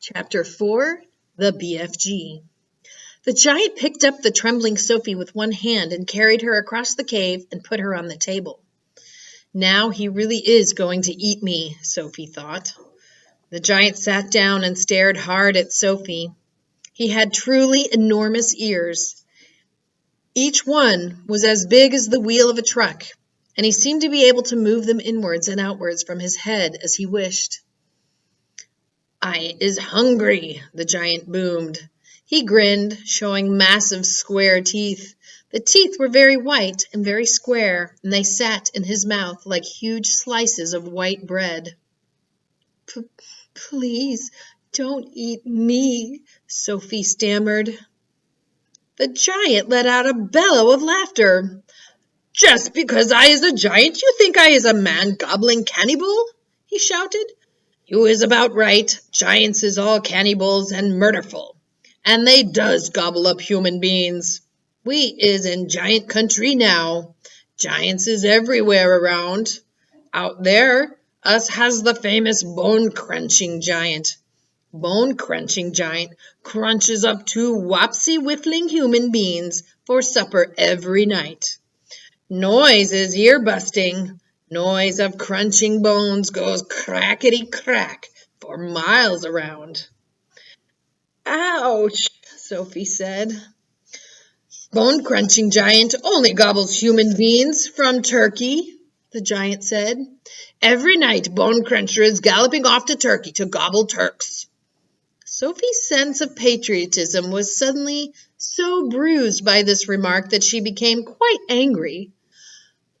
Chapter 4, the BFG. The giant picked up the trembling Sophie with one hand and carried her across the cave and put her on the table. Now he really is going to eat me, Sophie thought. The giant sat down and stared hard at Sophie. He had truly enormous ears. Each one was as big as the wheel of a truck, and he seemed to be able to move them inwards and outwards from his head as he wished. "I is hungry," the giant boomed. He grinned, showing massive square teeth. The teeth were very white and very square, and they sat in his mouth like huge slices of white bread. "Please, don't eat me," Sophie stammered. The giant let out a bellow of laughter. "Just because I is a giant, you think I is a man-gobbling cannibal?" he shouted. "You is about right. Giants is all cannibals and murderful, and they does gobble up human beings. We is in giant country now. Giants is everywhere around. Out there, us has the famous bone-crunching giant. Bone-crunching giant crunches up 2 wopsy-whiffling human beings for supper every night. Noise is ear-busting. Noise of crunching bones goes crackety-crack for miles around." "Ouch," Sophie said. "Bone-crunching giant only gobbles human beings from Turkey," the giant said. "Every night Bone Cruncher is galloping off to Turkey to gobble Turks." Sophie's sense of patriotism was suddenly so bruised by this remark that she became quite angry.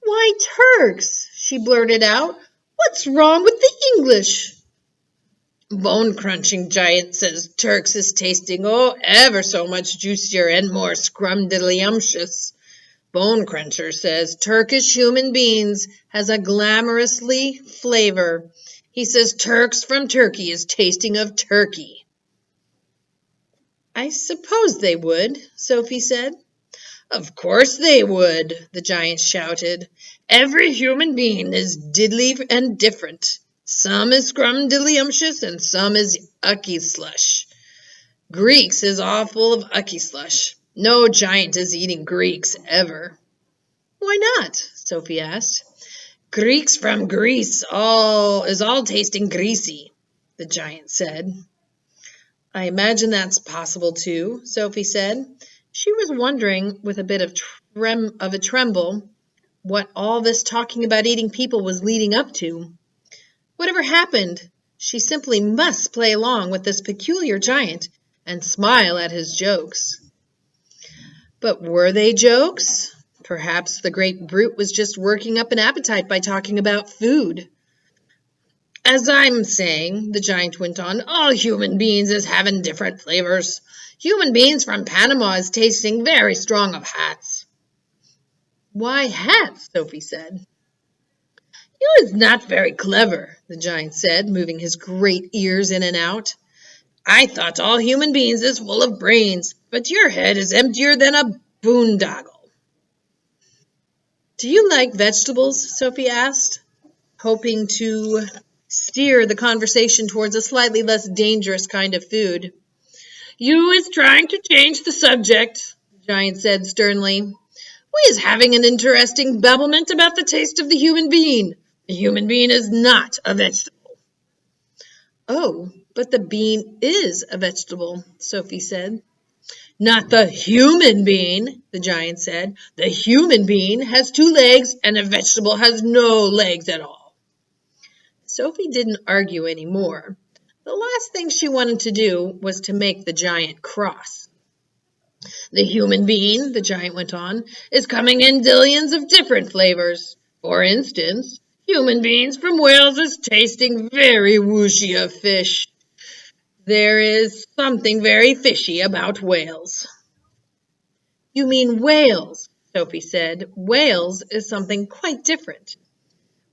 "Why Turks?" she blurted out. "What's wrong with the English?" "Bone-crunching giant says Turks is tasting ever so much juicier and more scrumdiddlyumptious. Bone Cruncher says Turkish human beings has a glamorously flavor. He says Turks from Turkey is tasting of turkey." "I suppose they would," Sophie said. "Of course they would," the giant shouted. "Every human being is diddly and different. Some is scrumdiddlyumptious and some is ucky slush. Greeks is all full of ucky slush. No giant is eating Greeks ever." "Why not?" Sophie asked. "Greeks from Greece is all tasting greasy," the giant said. "I imagine that's possible too," Sophie said. She was wondering, with a bit of a tremble, what all this talking about eating people was leading up to. Whatever happened, she simply must play along with this peculiar giant and smile at his jokes. But were they jokes? Perhaps the great brute was just working up an appetite by talking about food. "As I'm saying," the giant went on, "all human beings is having different flavors. Human beings from Panama is tasting very strong of hats." "Why hats?" Sophie said. "You is not very clever," the giant said, moving his great ears in and out. "I thought all human beings is full of brains, but your head is emptier than a boondoggle." "Do you like vegetables?" Sophie asked, hoping to steer the conversation towards a slightly less dangerous kind of food. "You is trying to change the subject," the giant said sternly. "We is having an interesting babblement about the taste of the human being. The human being is not a vegetable." "Oh, but the bean is a vegetable," Sophie said. "Not the human being," the giant said. "The human being has 2 legs and a vegetable has no legs at all." Sophie didn't argue any more. The last thing she wanted to do was to make the giant cross. "The human being," the giant went on, "is coming in dillions of different flavors. For instance, human beings from Wales is tasting very whooshy of fish. There is something very fishy about Wales." "You mean whales," Sophie said. "Wales is something quite different."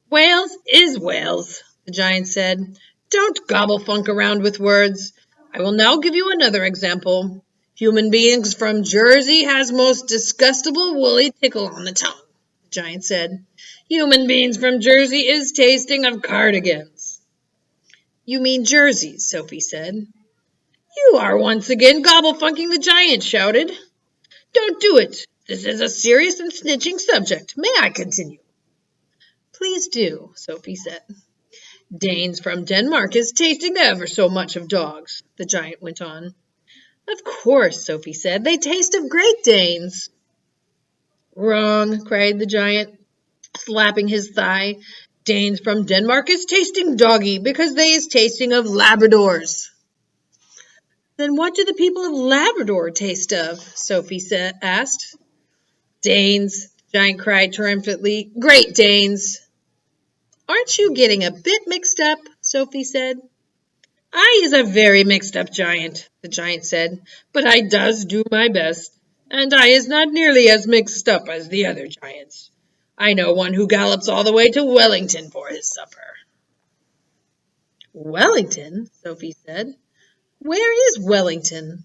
"Wales is Wales," the giant said. "Don't gobble funk around with words. I will now give you another example. Human beings from Jersey has most disgustable woolly tickle on the tongue," the giant said. "Human beings from Jersey is tasting of cardigans." "You mean jerseys," Sophie said. You are once again gobble-funking, the giant shouted. Don't do it. This is a serious and snitching subject. May I continue? Please do, Sophie said. Danes from Denmark is tasting ever so much of dogs, the giant went on. Of course, Sophie said. They taste of Great Danes. Wrong, cried the giant, slapping his thigh. Danes from Denmark is tasting doggy because they is tasting of Labradors. Then what do the people of Labrador taste of? Sophie asked. Danes, the giant cried triumphantly. Great Danes. Aren't you getting a bit mixed up? Sophie said. I is a very mixed up giant, the giant said, but I does do my best, and I is not nearly as mixed up as the other giants. I know one who gallops all the way to Wellington for his supper. Wellington? Sophie said. Where is Wellington?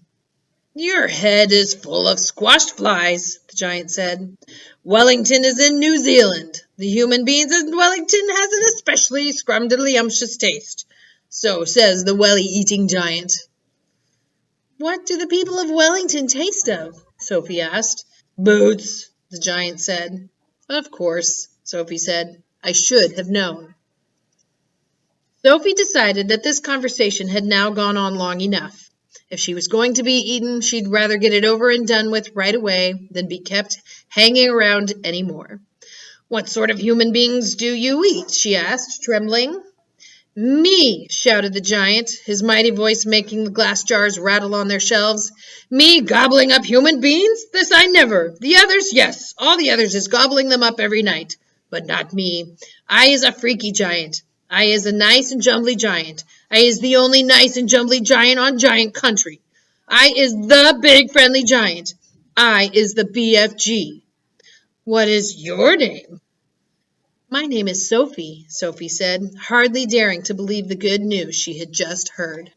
Your head is full of squashed flies, the giant said. Wellington is in New Zealand. The human beings in Wellington has an especially scrumdiddlyumptious taste. So says the welly-eating giant. What do the people of Wellington taste of? Sophie asked. Boots, the giant said. Of course, Sophie said. I should have known. Sophie decided that this conversation had now gone on long enough. If she was going to be eaten, she'd rather get it over and done with right away than be kept hanging around any more. What sort of human beings do you eat? She asked, trembling. Me, shouted the giant, his mighty voice making the glass jars rattle on their shelves. Me gobbling up human beings? This I never. The others, yes, all the others is gobbling them up every night. But not me. I is a freaky giant. I is a nice and jumbly giant. I is the only nice and jumbly giant on giant country. I is the big friendly giant. I is the BFG. What is your name? My name is Sophie, Sophie said, hardly daring to believe the good news she had just heard.